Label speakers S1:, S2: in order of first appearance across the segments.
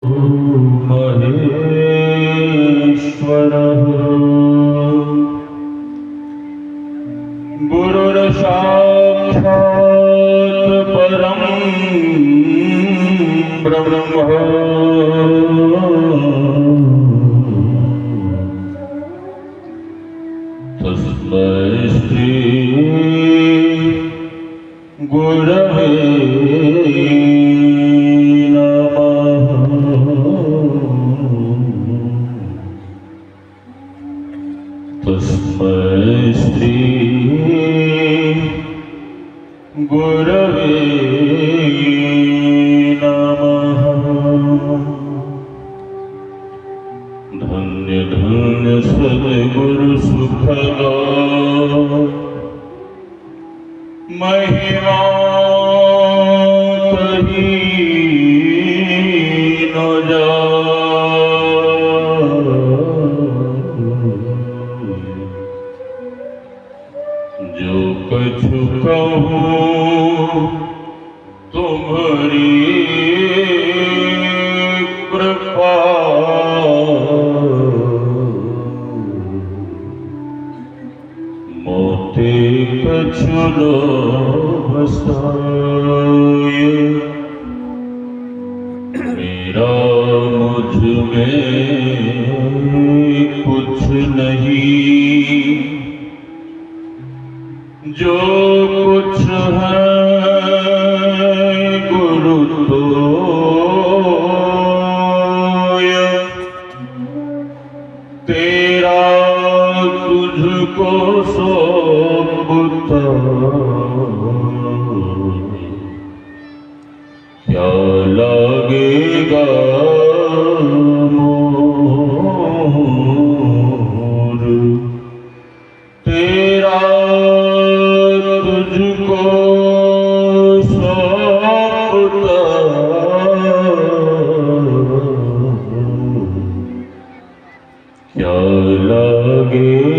S1: महेश्वरः गुरुर्साक्षात् परं ब्रह्म तस्मै श्री गुरवे तस्मै श्री गुरवे नमः। धन्य धन्य सद्गुरु सुखदा महिमा कही न जो कछु कहूँ तुम्हारी कृपा मोते कछु लोभ साय मेरा मुझ में कुछ नहीं जो कुछ है गुरु तोय तेरा तुझको सौंपता क्या लगेगा मोर तेरा तुझको सौंपता क्या लगेगा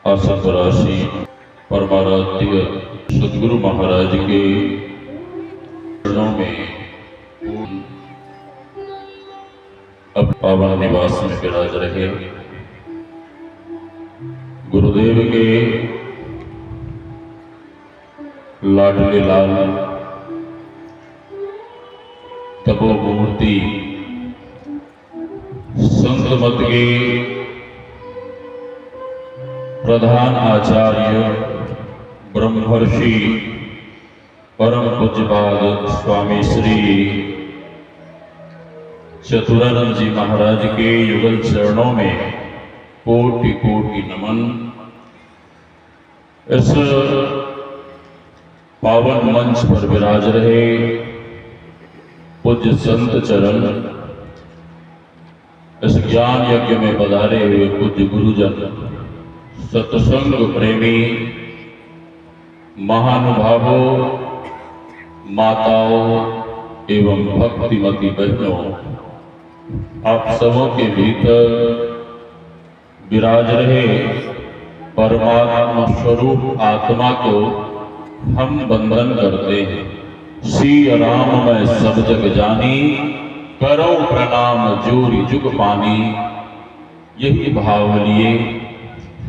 S1: आसक्त राशि परमाराध्य सद्गुरु महाराज के चरणों में अब पावन निवास में विराज रहे गुरुदेव के लाडले लाल तपोमूर्ति संत मत के प्रधान आचार्य ब्रह्मर्षि परम पूज्यपाद स्वामी श्री चतुरानंद जी महाराज के युगल चरणों में कोटि कोटि नमन। इस पावन मंच पर विराज रहे पूज्य संत चरण, इस ज्ञान यज्ञ में पधारे हुए पूज्य गुरुजन, सत्संग प्रेमी महानुभावों, माताओं एवं भक्तिमती बहनों, आप सबों के भीतर विराज रहे परमात्मा स्वरूप आत्मा को हम वंदन करते हैं। श्री राम मैं सब जग जानी, करो प्रणाम जोरी जुग पानी। यही भाव लिए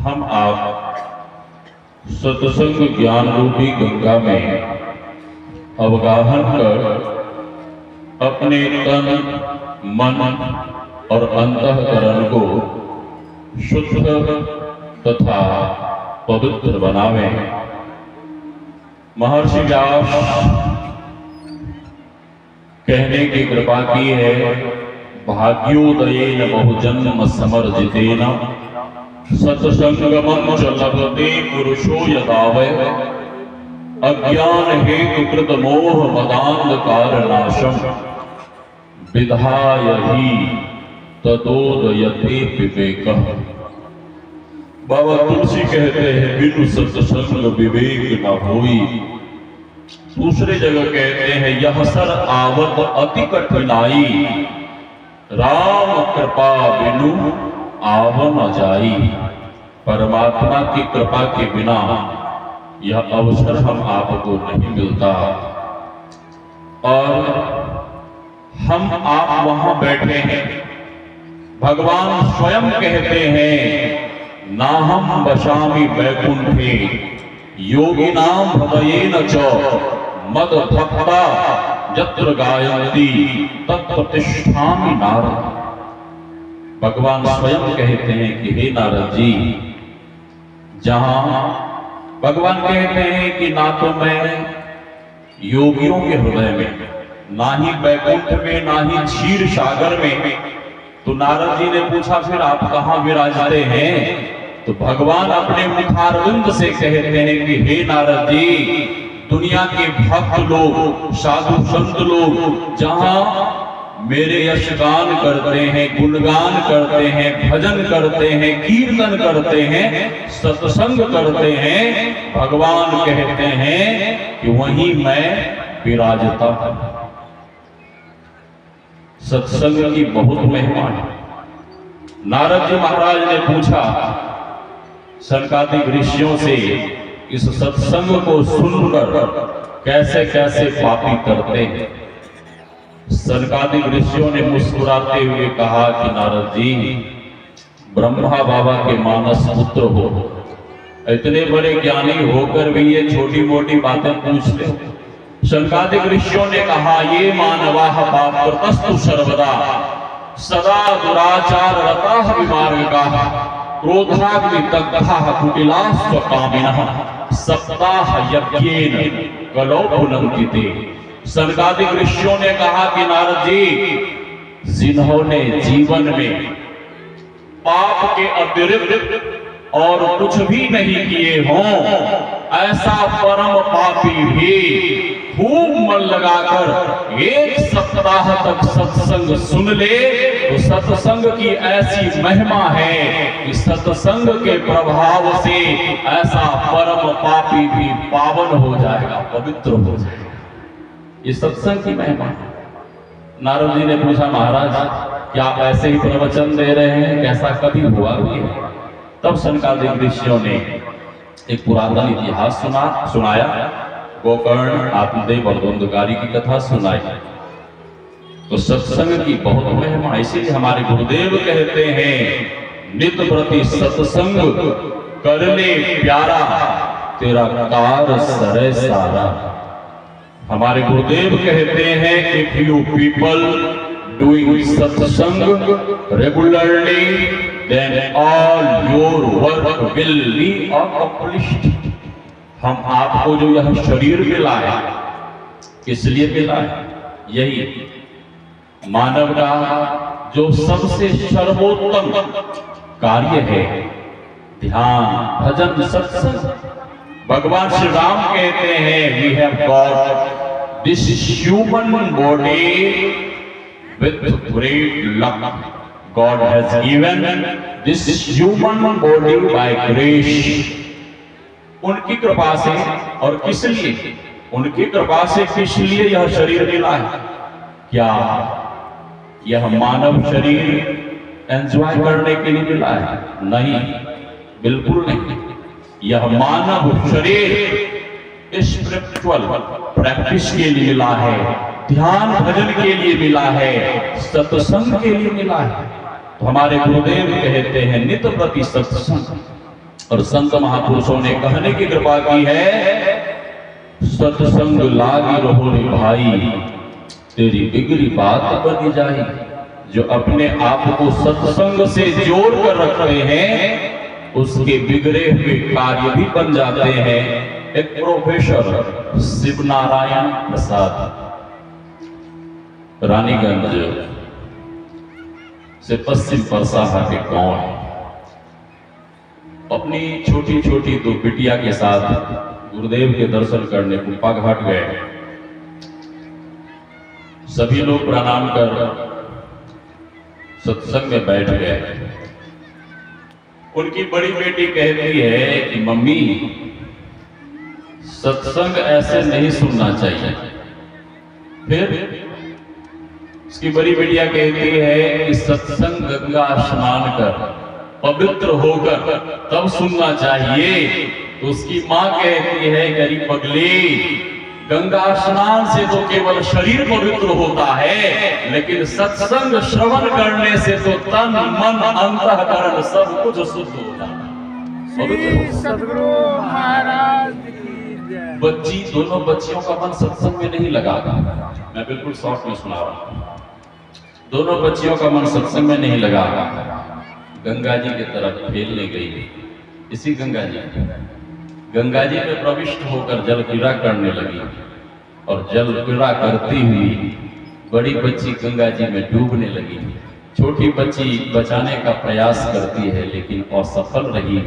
S1: हम आप सत्संग ज्ञान रूपी गंगा में अवगाहन कर अपने तन मन और अंतःकरण को शुद्ध तथा पवित्र बनावें। महर्षि व्यास कहने की कृपा की है, भाग्योदयेन बहुजन्म समर्जितेन सत्संगमं च लभते पुरुषो यदा वै अज्ञान हेतु कृत मोह मदान्धकार नाशम विधाय ही ततोदयते विवेकः। बाबा तुलसी कहते हैं बिनु सत्संग विवेक न होई। दूसरे जगह कहते हैं यह सर आवत अति कठिनाई, राम कृपा बिनु आव न जाई। परमात्मा की कृपा के बिना यह अवसर हम आपको नहीं मिलता, और हम आप वहां बैठे हैं। भगवान स्वयं कहते हैं, नाहम वशामि वैकुंठे योगिनाम हृदयेन च मद भक्ता यत्र गायन्ति तत्प्रतिष्ठामि नारद। भगवान स्वयं कहते हैं कि हे नारद जी, जहां भगवान कहते हैं कि ना तो मैं योगियों के हृदय में, ना ही बैकुंठ में, ना ही क्षीर सागर में, तो नारद जी ने पूछा फिर आप कहां विराजते हैं? तो भगवान अपने मुखारविंद से कहते हैं कि हे नारद जी, दुनिया के भक्त लोग, साधु संत लोग जहां मेरे यशगान करते हैं, गुणगान करते हैं, भजन करते हैं, कीर्तन करते हैं, सत्संग करते हैं, भगवान कहते हैं कि वहीं मैं विराजता हूं। सत्संग की बहुत महिमा है। नारद जी महाराज ने पूछा सनकादिक ऋषियों से, इस सत्संग को सुनकर कैसे कैसे पापी करते हैं। सनकादिक ऋषियों ने मुस्कुराते हुए कहा कि नारद जी, ब्रह्मा बाबा के मानस पुत्र हो, इतने बड़े ज्ञानी होकर भी ये छोटी मोटी बातें पूछते हो। सनकादिक ऋषियों ने कहा, ये मानवाः पापकृतस्तु सर्वदा सदा दुराचार रताः विमार्गाः क्रोधाग्निदग्धाः कुटिलाः स्वकामिनः सप्ताह यज्ञेन कलौ पुलंकिते। सनकादिक ऋषियों ने कहा कि नारद जी, जिन्होंने जीवन में पाप के अतिरिक्त और कुछ भी नहीं किए हों, ऐसा परम पापी भी खूब मन लगाकर एक सप्ताह तक सत्संग सुन ले, तो सत्संग की ऐसी महिमा है कि सत्संग के प्रभाव से ऐसा परम पापी भी पावन हो जाएगा, पवित्र हो जाएगा। ये सत्संग की महिमा है। नारद जी ने पूछा, महाराज क्या आप ऐसे ही प्रवचन दे रहे हैं, कैसा कभी हुआ भी है? तब सनकादिक ऋषियों ने एक पुरातन इतिहास सुनाया, गोकर्ण, आत्मदेव और द्वंद्वकारी की कथा सुनाई। तो सत्संग की बहुत महिमा, इसीलिए हमारे गुरुदेव कहते हैं, नित प्रति सत्संग कर ले प्यारा, तेरा कार सरे सारा। हमारे गुरुदेव कहते हैं, if you people doing satsang regularly then all your work will be accomplished. हम आपको जो यह शरीर मिला है, किस लिए मिला है? यही मानव का जो सबसे सर्वोत्तम कार्य है, ध्यान, भजन, सत्संग। भगवान श्री राम कहते हैं, we have got this human body with great luck. God has given this human body by grace. उनकी कृपा से, और किस लिए? उनकी कृपा से किस लिए यह शरीर मिला है? क्या यह मानव शरीर एंजॉय करने के लिए मिला है? नहीं, बिल्कुल नहीं। यह मानव शरीर स्पिरिचुअल प्रैक्टिस के लिए मिला है, ध्यान भजन के लिए मिला है, सत्संग के लिए मिला है। तो हमारे गुरुदेव कहते हैं, नित प्रति सत्संग। और संत महापुरुषों ने कहने की कृपा की है, सत्संग लागी रहो रे भाई, तेरी बिगड़ी बात बनी जाए। जो अपने आप को सत्संग से जोड़ कर रखते हैं, उसके बिगड़े हुए कार्य भी बन जाते हैं। एक प्रोफेसर शिव नारायण प्रसाद रानीगंज से पश्चिम परसाहा के गांव, अपनी छोटी छोटी दो बिटिया के साथ गुरुदेव के दर्शन करने कुंपा घाट गए। सभी लोग प्रणाम कर सत्संग में बैठ गए। उनकी बड़ी बेटी कहती है कि मम्मी, सत्संग ऐसे नहीं सुनना चाहिए। फिर उसकी बड़ी बेटिया कहती है कि सत्संग गंगा स्नान कर, पवित्र होकर तब सुनना चाहिए। तो उसकी माँ कहती है गरीब पगली, गंगा स्नान से तो केवल शरीर पवित्र होता है, लेकिन सत्संग श्रवण करने से तो तन मन अंतःकरण सब कुछ शुद्ध होता है।
S2: सदगुरु महाराज की जय।
S1: बच्ची, दोनों बच्चियों का मन सत्संग में नहीं लगा। मैं बिल्कुल शॉर्ट में सुना रहा हूं। दोनों बच्चियों का मन सत्संग में नहीं लगा। गंगा जी की तरफ खेलने गई। इसी गंगा जी में प्रविष्ट होकर जल क्रीड़ा करने लगी और जल क्रीड़ा करती हुई बड़ी बच्ची गंगा जी में डूबने लगी। छोटी बच्ची बचाने का प्रयास करती है लेकिन असफल रही।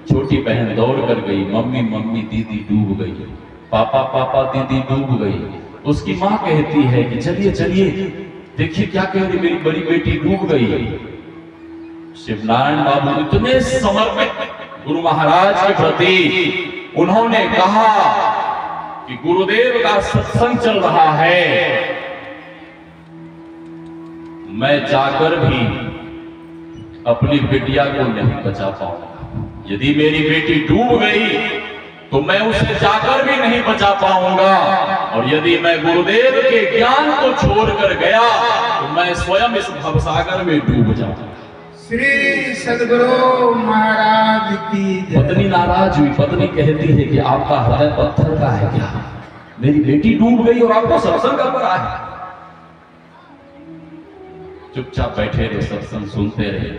S1: छोटी बहन दौड़ कर गई, मम्मी मम्मी दीदी डूब गई, पापा पापा दीदी डूब गई। उसकी माँ कहती है कि चलिए चलिए देखिए क्या कह रही, मेरी बड़ी बेटी डूब गई। शिवनारायण बाबू इतने समर्पित गुरु महाराज के प्रति, उन्होंने कहा कि गुरुदेव का सत्संग चल रहा है, मैं जाकर भी अपनी बिटिया को नहीं बचा पाऊंगा। यदि मेरी बेटी डूब गई तो मैं उसे जाकर भी नहीं बचा पाऊंगा, और यदि मैं गुरुदेव के ज्ञान को छोड़कर गया तो मैं स्वयं इस भवसागर में डूब जाऊंगा।
S2: श्री सदगुरु महाराज की जय।
S1: पत्नी नाराज हुई। पत्नी कहती है कि आपका हृदय पत्थर का है क्या? मेरी बेटी डूब गई और आपको सत्संग कर रहा है। चुपचाप बैठे रहे, सत्संग सुनते रहे।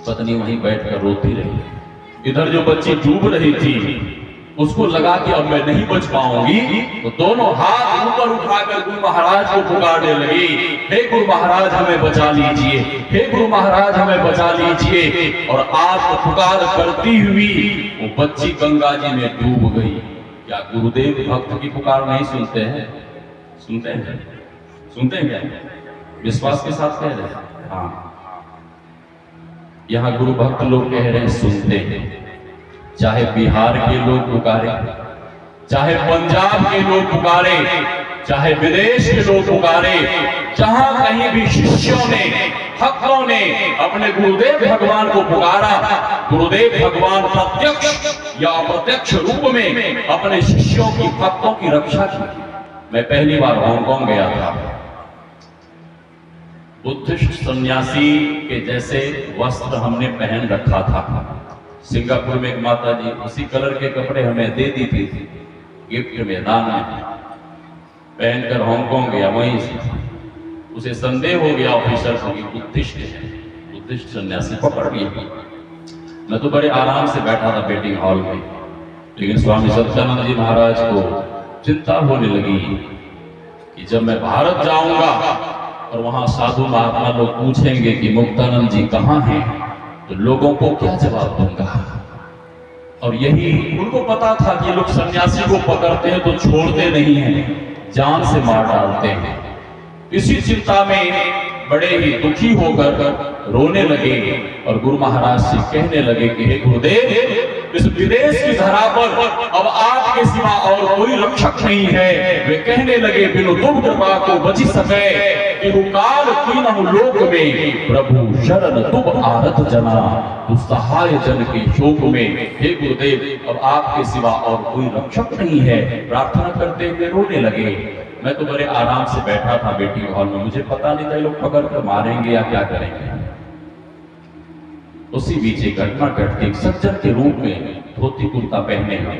S1: पत्नी वहीं बैठकर रोती रही। इधर जो बच्ची डूब रही थी उसको लगा कि अब मैं नहीं बच पाऊंगी, तो दोनों हाथ ऊपर उठाकर गुरु महाराज को पुकारने लगी, हे गुरु महाराज हमें बचा लीजिए, हे गुरु महाराज हमें बचा लीजिए। और आप पुकार करती हुई वो बच्ची गंगा जी में डूब गई। क्या गुरुदेव भक्त की पुकार नहीं सुनते हैं? सुनते हैं, सुनते हैं क्या? विश्वास के साथ कह रहे हैं। हाँ, यहाँ गुरु भक्त लोग कह रहे हैं सुनते हैं। चाहे बिहार के लोग पुकारे, चाहे पंजाब के लोग पुकारे, चाहे विदेश के लोग पुकारे, जहां कहीं भी शिष्यों ने, भक्तों ने अपने गुरुदेव भगवान को पुकारा, गुरुदेव भगवान प्रत्यक्ष या अप्रत्यक्ष रूप में अपने शिष्यों की, भक्तों की रक्षा की। मैं पहली बार हांगकांग गया था। बुद्धिस्ट सन्यासी के जैसे वस्त्र हमने पहन रखा था। सिंगापुर में एक माता जी उसी कलर के कपड़े हमें दे दी थी गिफ्ट में, दान में। पहनकर हांगकांग गया। वहीं से उसे संदेह हो गया ऑफिसर को कि बुद्धिस्ट है, बुद्धिस्ट सन्यासी पकड़ लिया। मैं तो बड़े आराम से बैठा था वेटिंग हॉल में, लेकिन स्वामी सत्यानंद जी महाराज को चिंता होने लगी कि जब मैं भारत जाऊंगा और वहां साधु महात्मा लोग पूछेंगे कि मुक्तानंद जी कहाँ हैं, तो लोगों को क्या जवाब दूंगा। और यही उनको पता था कि लोग सन्यासी को पकड़ते हैं तो छोड़ते नहीं हैं, जान से मार डालते हैं। इसी चिंता में बड़े ही दुखी होकर रोने लगे और गुरु महाराज से कहने लगे कि हे गुरुदेव, इस विदेश की धरा पर अब आपके सिवा और कोई रक्षक नहीं है। वे कहने लगे बिनु तुम कृपा को बची सके, काल तीनों लोक में प्रभु शरण तुम आरत जना, दुस्सहाय जन के शोक में। हे गुरुदेव, अब आपके सिवा और कोई रक्षक नहीं है। प्रार्थना करते हुए रोने लगे। मैं तो बड़े आराम से बैठा था वेटिंग हॉल में, मुझे पता नहीं था ये लोग पकड़ कर मारेंगे या क्या करेंगे। उसी बीच एक घटना घटती। एक सज्जन के रूप में धोती कुर्ता पहने हुए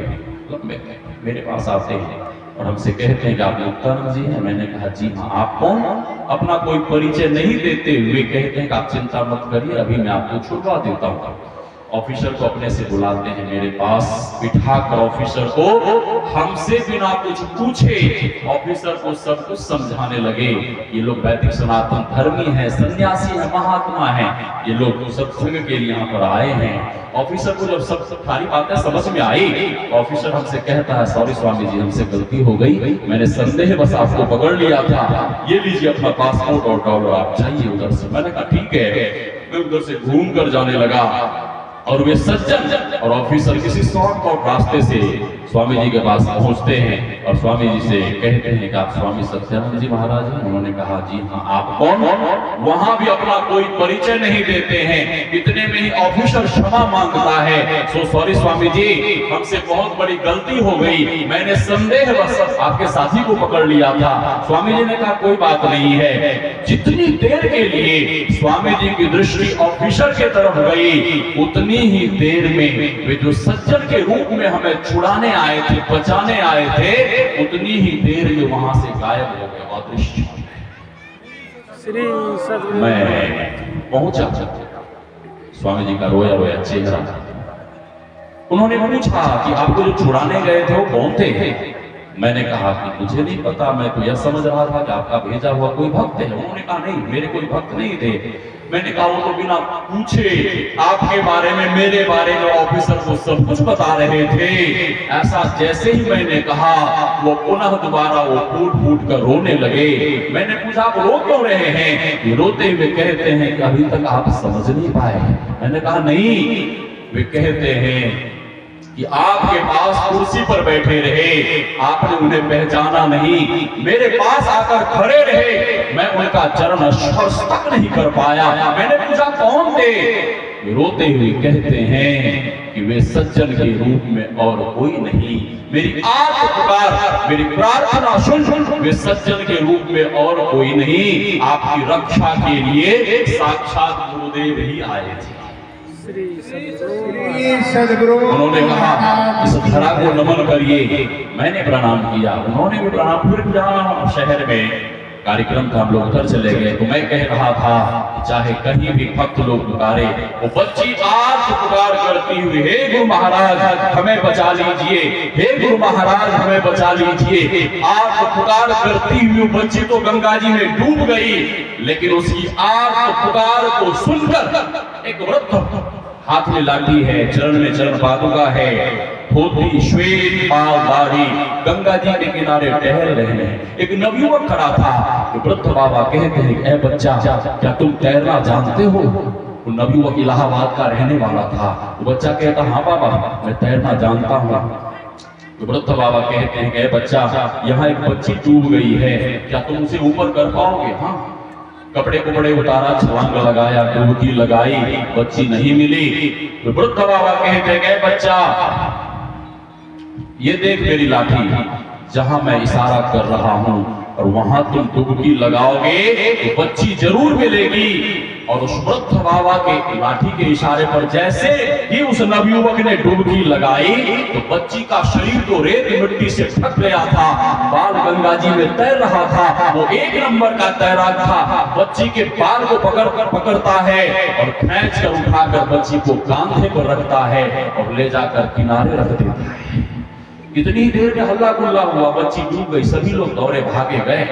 S1: मेरे पास आते हैं और हमसे कहते हैं कि आप मुक्तानंद जी हैं। मैंने कहा जी हाँ। आप कौन? अपना कोई परिचय नहीं देते हुए कहते हैं कि आप चिंता मत करिए, अभी मैं आपको छुड़वा देता हूँ। ऑफिसर को अपने से बुलाते हैं मेरे पास, बिठाकर ऑफिसर को हमसे बिना कुछ पूछे ऑफिसर को सब कुछ समझाने लगे। ये लोग वैदिक सनातन धर्मी हैं, सन्यासी हैं, महात्मा हैं, ये लोग सत्संग के लिए यहाँ पर आए हैं। ऑफिसर को जब सब सारी बातें समझ में आई, ऑफिसर हमसे कहता है सॉरी स्वामी जी, हमसे गलती हो गई, मैंने संदेह बस आपको पकड़ लिया था, ये लीजिए अपना पासपोर्ट और डॉलर, आप जाइए उधर से। मैंने कहा ठीक है। मैं उधर से घूम कर जाने लगा। और वे सज्जन और ऑफिसर किसी शॉर्टकट रास्ते से स्वामी जी के पास पहुंचते हैं और स्वामी जी से कहते हैं कि आप स्वामी सत्यानंद जी महाराज हैं। उन्होंने कहा जी हाँ, आप कौन? वहां भी अपना कोई परिचय नहीं देते हैं। इतने में ही ऑफिसर क्षमा मांगता है, सो सॉरी स्वामी जी, हमसे बहुत बड़ी गलती हो गई, मैंने संदेहवश आपके साथी को पकड़ लिया था। स्वामी जी ने कहा कोई बात नहीं है। जितनी देर के लिए स्वामी जी की दृष्टि ऑफिसर के तरफ गई, उतनी ही देर में वे जो सज्जन के रूप में हमें छुड़ाने आए थे, बचाने आए थे, उतनी ही देर में वहां से गायब हो गए, अदृश्य हो गए।
S2: श्री सद्गुरु
S1: मैं पहुंचा, स्वामी जी का रोया रोया चेहरा। उन्होंने पूछा कि आपको जो छुड़ाने गए थे वो कौन थे? मैंने कहा कि मुझे नहीं पता, मैं तो यह समझ रहा था कि आपका भेजा हुआ कोई भक्त है। उन्होंने कहा नहीं, मेरे कोई भक्त नहीं थे। मैंने कहा वो तो बिना पूछे आपके बारे में, मेरे बारे में ऑफिसर को सब कुछ बता रहे थे। ऐसा जैसे ही मैंने कहा, वो पुनः दोबारा वो फूट फूट कर रोने लगे। मैंने पूछा आप रो क्यों रहे हैं? रोते हुए कहते हैं कि अभी तक आप समझ नहीं पाए। मैंने कहा नहीं। वे कहते हैं कि आपके पास कुर्सी पर बैठे रहे, आपने उन्हें पहचाना नहीं, मेरे पास आकर खड़े रहे, मैं उनका चरण स्पर्श तक नहीं कर पाया। मैंने पूछा कौन थे? रोते हुए कहते हैं कि वे सज्जन के रूप में और कोई नहीं, मेरी आर्त पुकार, मेरी प्रार्थना सुन, वे सज्जन के रूप में और कोई नहीं, आपकी रक्षा के लिए साक्षात गुरुदेव ही आए थे।
S2: श्री सद्गुरु।
S1: उन्होंने कहा इस धरा को नमन करिए। मैंने प्रणाम किया, उन्होंने भी प्रणाम। फिर जहाँ शहर में कार्यक्रम था, हम लोग उधर चले गए, तो मैं कह रहा था चाहे कहीं भी भक्त लोग पुकारे, वो बच्ची आज पुकार करती हुई, हे गुरु महाराज हमें बचा लीजिए, हे गुरु महाराज हमें बचा लीजिए। आज पुकार करती हुई बच्ची तो गंगा जी में डूब गई, लेकिन उसकी आज पुकार को सुनकर एक वृद्ध, हाथ में लाठी है, चरण में चरण पादुका है, धोती श्वेत बाल, गंगा जी के किनारे टहल रहे हैं। एक नवयुवक खड़ा था। वृद्ध बाबा कहते हैं ऐ बच्चा, क्या तुम तैरना जानते हो? वो नवयुवक इलाहाबाद का रहने वाला था। वो बच्चा कहता हाँ बाबा, मैं तैरना जानता हूँ। वृद्ध बाबा कहते हैं ऐ बच्चा, यहाँ एक बच्ची डूब गई है, क्या तुम उसे ऊपर कर पाओगे? हाँ। कपड़े कुपड़े उतारा, छलांग लगाया, डुबकी लगाई, बच्ची नहीं मिली। तो वृद्ध बाबा कहते हैं बच्चा, ये देख मेरी लाठी, जहां मैं इशारा कर रहा हूं और वहां तुम डुबकी लगाओगे तो बच्ची जरूर मिलेगी। और उस वृद्ध बाबा के लाठी के इशारे पर जैसे ही उस नवयुवक ने डुबकी लगाई, तो बच्ची का शरीर तो रेत मिट्टी से ढक गया था, बाल गंगा जी में तैर रहा था। वो एक नंबर का तैराक था। बच्ची के बाल को पकड़ता है और खींच कर उठाकर बच्ची को कांधे पर रखता है और ले जाकर किनारे रख देता है। इतनी देर में हल्ला गुल्ला हुआ, बच्ची डूब गई, सभी लोग दौड़े भागे गए।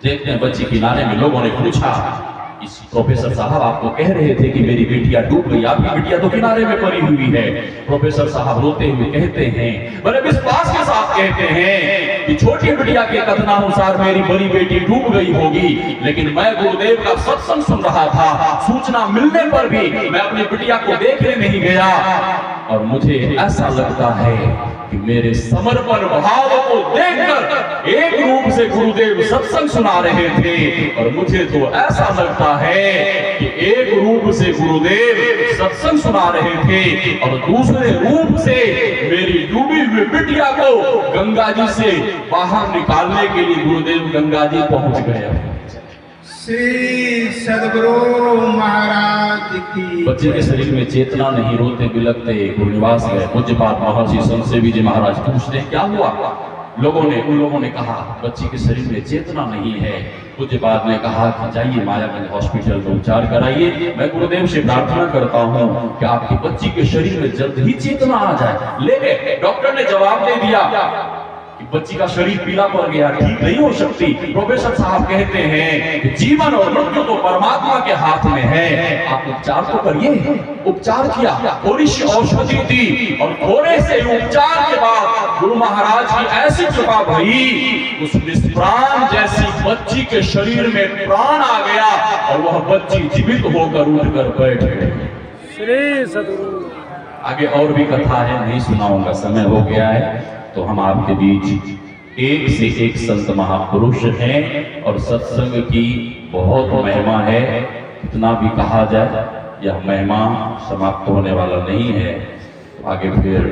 S1: देखते हैं बच्ची किनारे में, लोगों ने पूछा इस प्रोफेसर साहब आपको कह रहे थे कि मेरी बेटियां डूब गई, आपकी बेटियां तो किनारे में पड़ी हुई है। प्रोफेसर साहब रोते हुए कहते हैं, बड़े विश्वास के साथ कहते हैं कि छोटी बिटिया के कथनानुसार मेरी बड़ी बेटी डूब गई होगी, लेकिन मैं गुरुदेव का सत्संग सुन रहा था। सूचना मिलने पर भी मैं अपनी बिटिया को देखने नहीं गया और मुझे ऐसा लगता है कि मेरे समर्पण भाव को देखकर एक रूप से गुरुदेव सत्संग सुना रहे थे और मुझे तो ऐसा लगता है कि एक रूप से गुरुदेव सत्संग सुना रहे थे और दूसरे रूप से मेरी डूबी हुई बिटिया को गंगा जी से बाहर निकालने के लिए गुरुदेव गंगा जी पहुंच गए।
S2: श्री सद्गुरु महाराज की।
S1: बच्चे के शरीर में चेतना नहीं, रोते बिलखते गुरुनिवास गए। पूज्यपाद महर्षि संतसेवी जी महाराज पूछते हैं क्या हुआ? उन लोगों ने कहा बच्ची के शरीर में चेतना नहीं है। पूज्यपाद ने कहा कि जाइए मायागंज हॉस्पिटल में उपचार कराइए। मैं गुरुदेव से प्रार्थना करता हूँ कि आपकी बच्ची के शरीर में जल्द ही चेतना आ जाए। लेकिन डॉक्टर ने जवाब दे दिया कि बच्ची का शरीर पीला पड़ गया, ठीक नहीं हो सकती। प्रोफेसर साहब कहते हैं कि जीवन और मृत्यु तो परमात्मा के हाथ में है, आप उपचार तो करिए। उपचार किया, थोड़ी सी औषधि दी और थोड़े से उपचार के बाद गुरु महाराज की ऐसी कृपा भई, उस निष्प्राण जैसी बच्ची के शरीर में प्राण आ गया और वह बच्ची जीवित होकर उठकर बैठ गई।
S2: श्री सदगुरु।
S1: आगे और भी कथा है, नहीं सुनाऊंगा, समय हो गया है। तो हम आपके बीच एक से एक संत महापुरुष हैं और सत्संग की बहुत महिमा है। कितना भी कहा जाए यह महिमा समाप्त होने वाला नहीं है। आगे फिर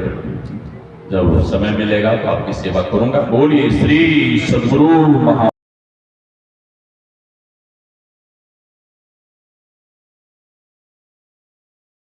S1: जब समय मिलेगा तो आपकी सेवा करूंगा। बोलिए श्री सद्गुरु महा